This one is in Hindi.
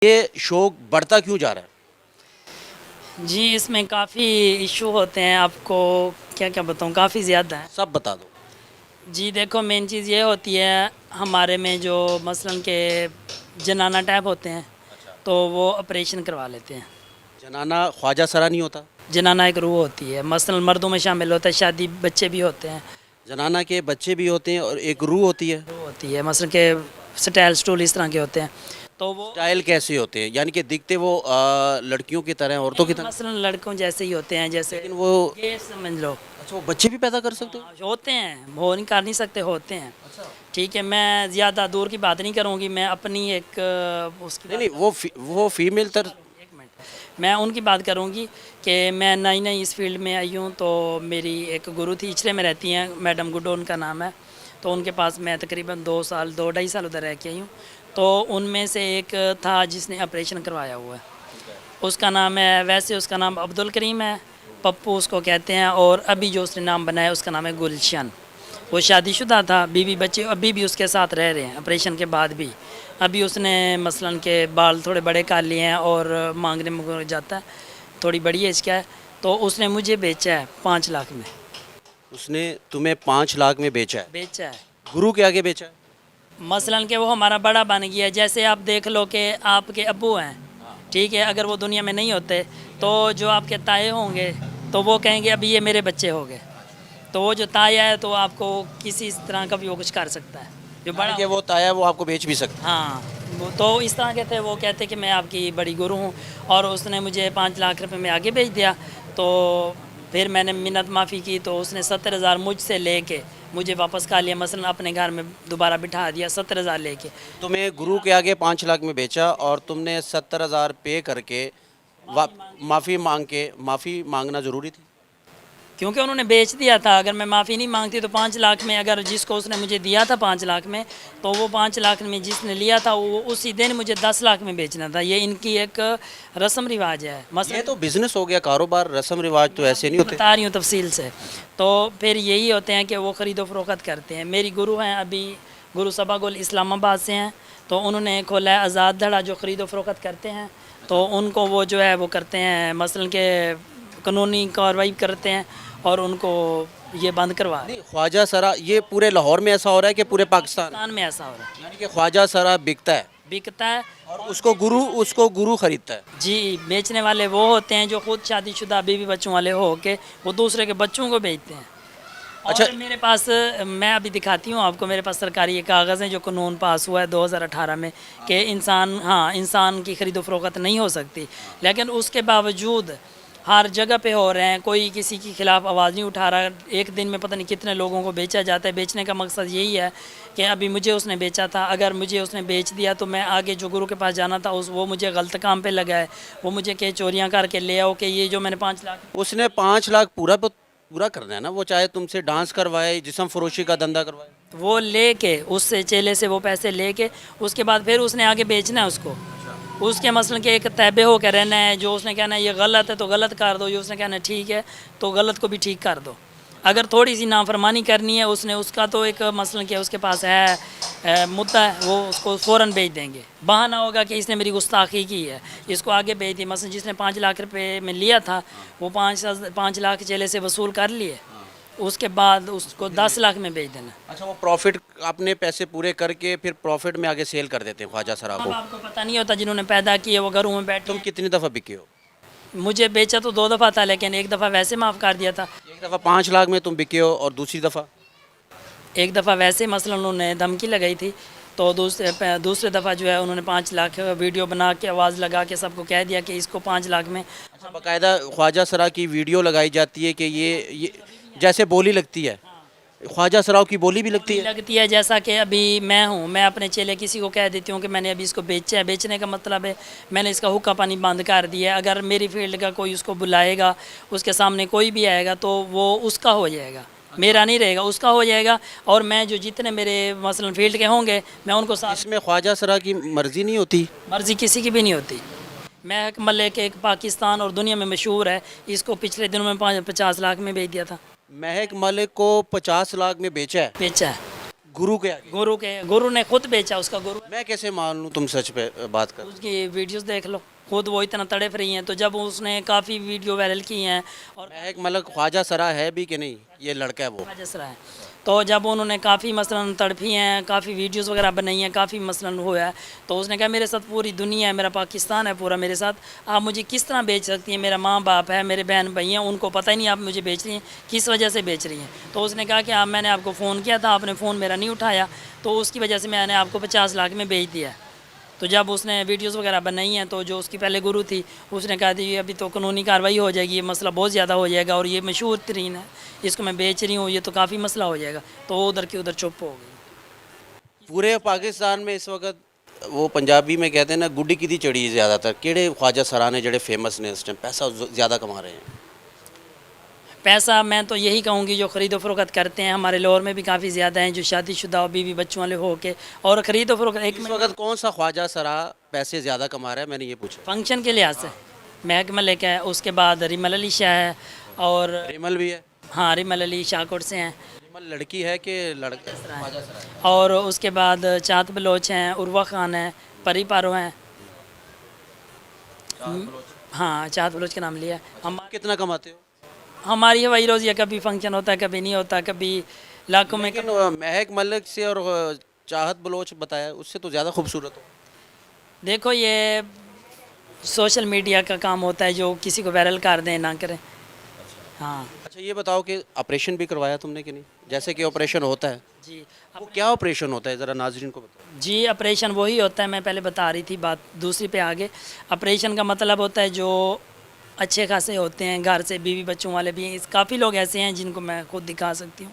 ये शौक बढ़ता क्यों जा रहा है? जी, इसमें काफ़ी इशू होते हैं, आपको क्या क्या बताऊँ, काफ़ी ज़्यादा है। सब बता दो। जी देखो, मेन चीज़ ये होती है हमारे में जो मसलन के जनाना टैप होते हैं, तो वो ऑपरेशन करवा लेते हैं। जनाना ख्वाजा सरा नहीं होता? जनाना एक रूह होती है, मसलन मर्दों में शामिल होता है, शादी बच्चे भी होते हैं। जनाना के बच्चे भी होते हैं और एक रूह होती है। रूह होती है, मसलन के स्टाइल स्टूल इस तरह के होते हैं, तो वो स्टाइल कैसे होते हैं? यानी कि दिखते वो लड़कियों की तरह, औरतों की तरह? मसलन लड़कों जैसे ही होते हैं, जैसे लेकिन वो ये समझ लो। अच्छा, वो बच्चे भी पैदा कर सकते हैं? होते हैं, हो नहीं कर नहीं सकते, होते हैं। ठीक है, मैं ज़्यादा दूर की बात नहीं करूँगी, मैं अपनी एक उसकी नहीं बात नहीं, वो फीमेल तर एक मिनट, मैं उनकी बात करूँगी कि मैं नई नई इस फील्ड में आई हूँ। तो मेरी एक गुरु थी, इचरे में रहती हैं, मैडम गुड्डो उनका नाम है। तो उनके पास मैं तकरीबन 2 साल 2 ढाई साल उधर रह के आई हूँ। तो उनमें से एक था जिसने ऑपरेशन करवाया हुआ है, उसका नाम है, वैसे उसका नाम अब्दुल करीम है, पप्पू उसको कहते हैं। और अभी जो उसने नाम बनाया उसका नाम है गुलशन। वो शादीशुदा था, बीवी बच्चे अभी भी उसके साथ रह रहे हैं ऑपरेशन के बाद भी। अभी उसने मसलन के बाल थोड़े बड़े कर लिए हैं और मांगने में जाता है, थोड़ी बड़ी एज का है। तो उसने मुझे बेचा है 5 लाख में। उसने तुम्हें 5 लाख में बेचा है? बेचा है गुरु के आगे बेचा है? मसलन के वो हमारा बड़ा बन गया है। जैसे आप देख लो कि आपके अब्बू हैं, ठीक है, अगर वो दुनिया में नहीं होते तो जो आपके ताए होंगे तो वो कहेंगे अभी ये मेरे बच्चे हो गए। तो वो जो ताया है तो आपको किसी इस तरह का भी वो कुछ कर सकता है जो बड़ा। यानी कि वो ताया वो आपको बेच भी सकता हाँ, वो तो इस तरह के थे, वो कहते कि मैं आपकी बड़ी गुरु हूँ। और उसने मुझे 5 लाख रुपए में आगे भेज दिया। तो फिर मैंने मिन्नत माफ़ी की, तो उसने 70,000 मुझसे लेके मुझे वापस कर लिया, मसलन अपने घर में दोबारा बिठा दिया 70,000 लेके। है। तुम्हें गुरु के आगे 5 लाख में बेचा और तुमने 70,000 पे करके माफ़ी मांगना ज़रूरी थी? क्योंकि उन्होंने बेच दिया था। अगर मैं माफ़ी नहीं मांगती तो 5 लाख में, अगर जिसको उसने मुझे दिया था 5 लाख में, तो वो 5 लाख में जिसने लिया था वो उसी दिन मुझे 10 लाख में बेचना था। ये इनकी एक रस्म रिवाज है। ये तो बिजनेस हो गया, कारोबार। रस्म रिवाज तो ऐसे नहीं होते। बता रही हूँ तफसील से। तो फिर यही होते हैं कि वो ख़रीदो फ़रोख्त करते हैं। मेरी गुरु हैं अभी, गुरु सबा गुल इस्लामाबाद से हैं। तो उन्होंने खोला है आज़ाद धड़ा, जो ख़रीदो फ़रोख्त करते हैं। तो उनको वो जो है वो करते हैं, मसलन के कानूनी कार्रवाई करते हैं और उनको ये बंद करवा रहे हैं। नहीं, ख्वाजा सरा ये पूरे लाहौर में ऐसा हो रहा है कि पूरे पाकिस्तान? पाकिस्तान में ऐसा हो रहा है, यानी कि ख्वाजा सरा बिकता है बिकता है। और उसको गुरु खरीदता है। जी, बेचने वाले वो होते हैं जो खुद शादीशुदा बीवी बच्चों वाले हो के वो दूसरे के बच्चों को बेचते हैं। अच्छा। और मेरे पास, मैं अभी दिखाती हूँ आपको, मेरे पास सरकारी ये कागज़ हैं जो कानून पास हुआ है 2018 में कि इंसान की खरीदो फरोख्त नहीं हो सकती। लेकिन उसके बावजूद हर जगह पे हो रहे हैं, कोई किसी के ख़िलाफ़ आवाज़ नहीं उठा रहा। एक दिन में पता नहीं कितने लोगों को बेचा जाता है। बेचने का मकसद यही है कि अभी मुझे उसने बेचा था, अगर मुझे उसने बेच दिया तो मैं आगे जो गुरु के पास जाना था वो मुझे गलत काम पे लगा है। वो मुझे कहीं चोरियाँ करके ले आओ कि ये जो मैंने 5 लाख। उसने 5 लाख पूरा करना है ना। वो चाहे तुमसे डांस करवाए, जिस्म फरोशी का धंधा करवाए। वो लेके उससे चेले से वो पैसे लेके उसके बाद फिर उसने आगे बेचना है उसको। उसके मसलन के एक तैबे हो के रहना है। जो उसने कहना है ये गलत है तो गलत कर दो, जो उसने कहना है ठीक है तो गलत को भी ठीक कर दो। अगर थोड़ी सी नाफरमानी करनी है उसने, उसका तो एक मसलन के उसके पास है मुद्दा है, वो उसको फ़ौरन बेच देंगे। बहाना होगा कि इसने मेरी गुस्ताखी की है, इसको आगे बेच दी। मसलन जिसने 5 लाख रुपए में लिया था वो 5 लाख चेले से वसूल कर लिए, उसके बाद उसको 10 लाख में बेच देना। अच्छा, वो प्रॉफिट अपने पैसे पूरे करके फिर प्रॉफिट में आगे सेल कर देते हैं ख्वाजा सरा अब को। आपको पता नहीं होता, जिन्होंने पैदा किए वो घरों में बैठे तुम हैं। कितनी दफ़ा बिके हो? मुझे बेचा तो 2 दफ़ा था, लेकिन एक दफ़ा वैसे माफ़ कर दिया था। एक दफ़ा 5 लाख में तुम बिके हो और दूसरी दफ़ा? एक दफ़ा वैसे मसलन उन्होंने धमकी लगाई थी, तो दूसरे दफ़ा जो है उन्होंने 5 लाख वीडियो बना के आवाज़ लगा के सबको कह दिया कि इसको 5 लाख में। अच्छा, बाकायदा ख्वाजा सरा की वीडियो लगाई जाती है कि ये जैसे बोली लगती है, ख्वाजा सराओं की बोली भी लगती है? लगती है जैसा कि अभी मैं हूँ, मैं अपने चेले किसी को कह देती हूँ कि मैंने अभी इसको बेचा है। बेचने का मतलब है मैंने इसका हुक्का पानी बंद कर दिया है। अगर मेरी फील्ड का कोई उसको बुलाएगा, उसके सामने कोई भी आएगा तो वो उसका हो जाएगा, मेरा नहीं रहेगा, उसका हो जाएगा। और मैं जो जितने मेरे मसलन फील्ड के होंगे मैं उनको साथ। इसमें ख्वाजा सरा की मर्जी नहीं होती? मर्ज़ी किसी की भी नहीं होती। महक मलिक एक पाकिस्तान और दुनिया में मशहूर है, इसको पिछले दिनों में 50 लाख में बेच दिया था। महक मलिक को 50 लाख में बेचा है? बेचा है। गुरु के आगे। गुरु ने खुद बेचा, उसका गुरु। मैं कैसे मान लूँ तुम सच पे बात कर। उसकी वीडियोस देख लो, खुद वो इतना तड़प रही हैं। तो जब उसने काफ़ी वीडियो वायरल की हैं और महक मलिक ख्वाजा सरा है भी कि नहीं, ये लड़का है वो। जसरा है, तो जब उन्होंने काफ़ी मसलन तड़पी हैं, काफ़ी वीडियोस वगैरह बनाई हैं, काफ़ी मसलन हुआ है, तो उसने कहा मेरे साथ पूरी दुनिया है, मेरा पाकिस्तान है पूरा मेरे साथ, आप मुझे किस तरह बेच सकती हैं? मेरा माँ बाप है, मेरे बहन भाई हैं, उनको पता ही नहीं आप मुझे बेच रही हैं, किस वजह से बेच रही हैं। तो उसने कहा कि मैंने आपको फ़ोन किया था, आपने फ़ोन मेरा नहीं उठाया, तो उसकी वजह से मैंने आपको 50 लाख में बेच दिया। तो जब उसने वीडियोस वगैरह बनाई हैं, तो जो उसकी पहले गुरु थी उसने कहा थी अभी तो कानूनी कार्रवाई हो जाएगी, ये मसला बहुत ज़्यादा हो जाएगा और ये मशहूर तरीन है, इसको मैं बेच रही हूँ, ये तो काफ़ी मसला हो जाएगा। तो वो उधर की उधर चुप हो गई। पूरे पाकिस्तान में इस वक्त वो पंजाबी में कहते हैं ना गुड्डी किदी चढ़ी है ज़्यादातर, केड़े ख्वाजा सरा ने जड़े फेमस ने इस टाइम पैसा ज़्यादा कमा रहे हैं। पैसा मैं तो यही कहूँगी जो ख़रीदो फरोख्त करते हैं, हमारे लाहौर में भी काफ़ी ज़्यादा हैं जो शादीशुदा और बीवी बच्चों वाले हो के और ख़रीदो फरोख्त। एक इस वक्त कौन सा ख्वाजा सरा पैसे ज़्यादा कमा रहा है, मैंने ये पूछा। फंक्शन के लिहाज से महक मलिक है, उसके बाद रिमल अली शाह है और रिमल भी है। हाँ रिमल अली शाहकोट से हैं, रिमल लड़की है कि लड़का? ख्वाजा सरा है। और उसके बाद चाँद बलोच हैं, उर्वा खान है, परी पारो हैं। हाँ चाँद बलोच का नाम लिया है। हम कितना कमाते हो? हमारी हवाई रोज़ी है, कभी फंक्शन होता है कभी नहीं होता, कभी लाखों में। लेकिन महक मलिक से और चाहत बलोच बताया उससे तो ज़्यादा खूबसूरत हो। देखो ये सोशल मीडिया का काम होता है, जो किसी को वायरल कर दें ना करें। हाँ अच्छा ये बताओ कि ऑपरेशन भी करवाया तुमने कि नहीं? जैसे कि ऑपरेशन होता है, जी। वो क्या ऑपरेशन होता है ज़रा नाजरीन को बताओ। जी ऑपरेशन वही होता है, मैं पहले बता रही थी, बात दूसरी पे आगे। ऑपरेशन का मतलब होता है जो अच्छे खासे होते हैं घर से बीवी बच्चों वाले भी हैं, काफ़ी लोग ऐसे हैं जिनको मैं खुद दिखा सकती हूँ